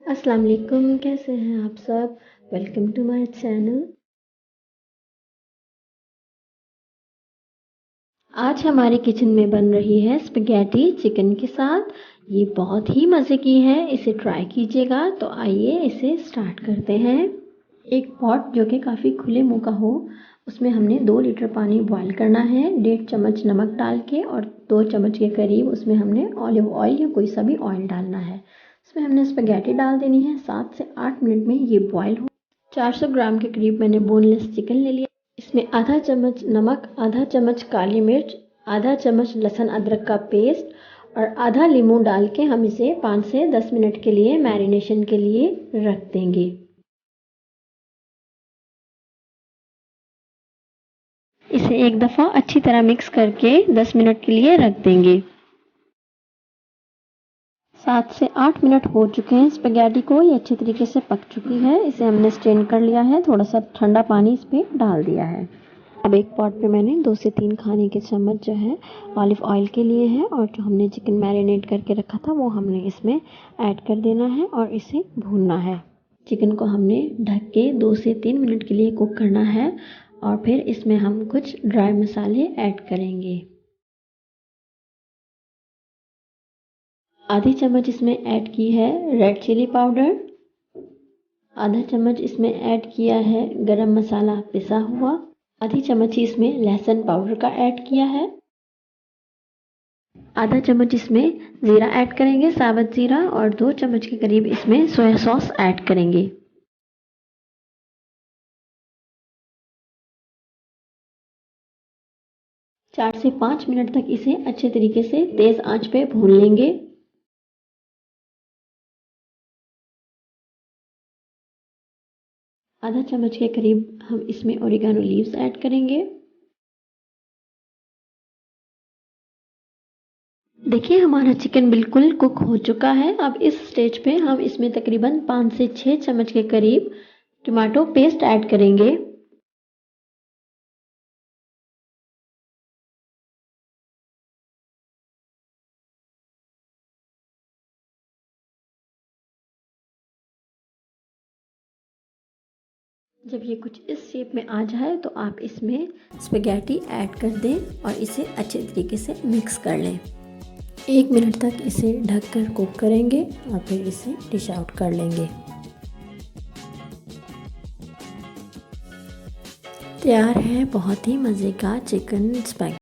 अस्सलाम वालेकुम, कैसे हैं आप सब? Welcome to my channel. आज हमारे किचन में बन रही है स्पैगेटी चिकन के साथ। ये बहुत ही मज़े की है, इसे ट्राई कीजिएगा। तो आइए इसे स्टार्ट करते हैं। एक पॉट जो कि काफ़ी खुले मुंह का हो, उसमें हमने 2 लीटर पानी बॉईल करना है। 1.5 चम्मच नमक डाल के और 2 चम्मच के करीब उसमें हमने ऑलिव ऑयल या कोई सा भी ऑयल डालना है। इसमें हमने स्पैगेटी डाल देनी है। 7 से 8 मिनट में ये बॉईल हो। 400 ग्राम के करीब मैंने बोनलेस चिकन ले लिया। इसमें आधा चम्मच नमक, आधा चम्मच काली मिर्च, आधा चम्मच लहसुन अदरक का पेस्ट और आधा नींबू डाल के हम इसे 5 से 10 मिनट के लिए मैरिनेशन के लिए रख देंगे। इसे एक दफ़ा अच्छी तरह मिक्स करके 10 मिनट के लिए रख देंगे। 7 से 8 मिनट हो चुके हैं स्पैगेटी को, ये अच्छी तरीके से पक चुकी है। इसे हमने स्ट्रेन कर लिया है, थोड़ा सा ठंडा पानी इस पर डाल दिया है। अब एक पॉट पे मैंने 2 से 3 खाने के चम्मच जो है ऑलिव ऑयल के लिए हैं और जो हमने चिकन मैरिनेट करके रखा था वो हमने इसमें ऐड कर देना है और इसे भूनना है। चिकन को हमने ढक के 2 से 3 मिनट के लिए कुक करना है और फिर इसमें हम कुछ ड्राई मसाले ऐड करेंगे। आधी चम्मच इसमें ऐड की है रेड चिली पाउडर, आधा चम्मच इसमें ऐड किया है गरम मसाला पिसा हुआ, आधी चम्मच ही इसमें लहसुन पाउडर का ऐड किया है, आधा चम्मच इसमें ज़ीरा ऐड करेंगे, साबुत ज़ीरा, और 2 चम्मच के करीब इसमें सोया सॉस ऐड करेंगे। चार से 5 मिनट तक इसे अच्छे तरीके से तेज़ आंच पे भून लेंगे। आधा चम्मच के करीब हम इसमें ओरिगानो लीव्स ऐड करेंगे। देखिए हमारा चिकन बिल्कुल कुक हो चुका है। अब इस स्टेज पे हम इसमें तकरीबन 5 से 6 चम्मच के करीब टमाटो पेस्ट ऐड करेंगे। जब ये कुछ इस शेप में आ जाए तो आप इसमें स्पैगेटी ऐड कर दें और इसे अच्छे तरीके से मिक्स कर लें। 1 मिनट तक इसे ढककर कुक करेंगे और फिर इसे डिश आउट कर लेंगे। तैयार है बहुत ही मज़े का चिकन स्पैगेटी।